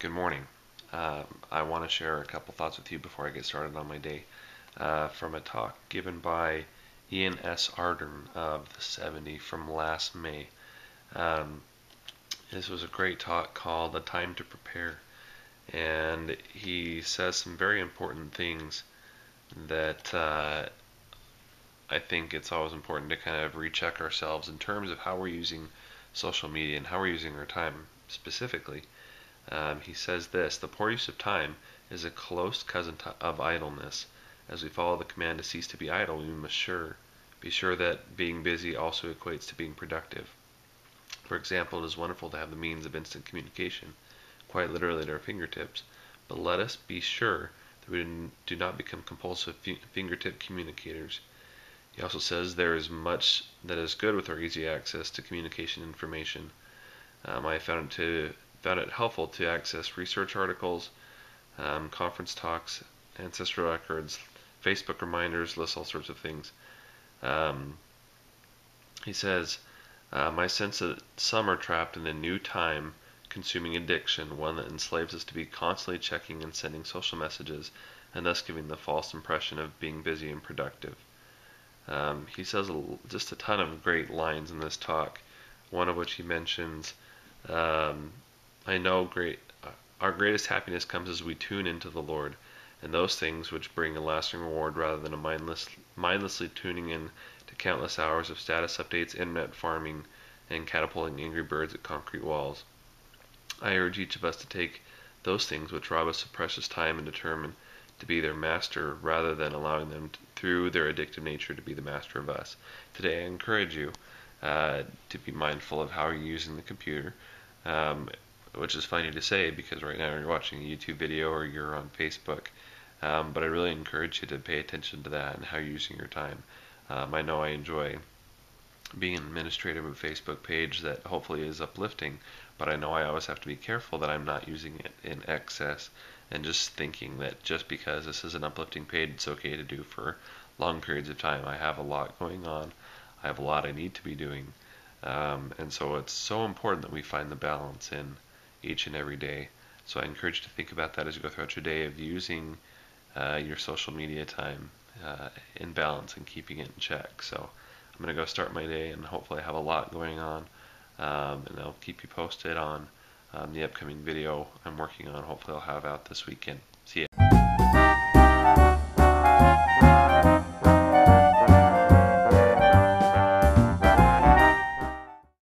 Good morning. I want to share a couple thoughts with you before I get started on my day from a talk given by Ian S. Ardern of the 70 from last May. Um, this was a great talk called A Time to Prepare, and he says some very important things that I think it's always important to kind of recheck ourselves in terms of how we're using social media and how we're using our time specifically. He says this: the poor use of time is a close cousin of idleness. As we follow the command to cease to be idle, we must be sure that being busy also equates to being productive. For example, it is wonderful to have the means of instant communication, quite literally at our fingertips, but let us be sure that we do not become compulsive fingertip communicators. He also says there is much that is good with our easy access to communication information. I found it helpful to access research articles, conference talks, ancestral records, Facebook reminders, lists all sorts of things. Um, he says, my sense that some are trapped in a new time consuming addiction, one that enslaves us to be constantly checking and sending social messages, and thus giving the false impression of being busy and productive. He says just a ton of great lines in this talk, one of which he mentions, um, I know our greatest happiness comes as we tune into the Lord, and those things which bring a lasting reward rather than mindlessly tuning in to countless hours of status updates, internet farming, and catapulting angry birds at concrete walls. I urge each of us to take those things which rob us of precious time and determine to be their master rather than allowing them through their addictive nature to be the master of us. Today I encourage you to be mindful of how you're using the computer, um, which is funny to say because right now you're watching a YouTube video or you're on Facebook. But I really encourage you to pay attention to that and how you're using your time. I know I enjoy being an administrator of a Facebook page that hopefully is uplifting, but I know I always have to be careful that I'm not using it in excess and just thinking that just because this is an uplifting page, it's okay to do for long periods of time. I have a lot going on. I have a lot I need to be doing. And so it's so important that we find the balance in each and every day. So I encourage you to think about that as you go throughout your day of using your social media time in balance and keeping it in check. So I'm going to go start my day and hopefully I have a lot going on. And I'll keep you posted on the upcoming video I'm working on. Hopefully I'll have out this weekend. See ya.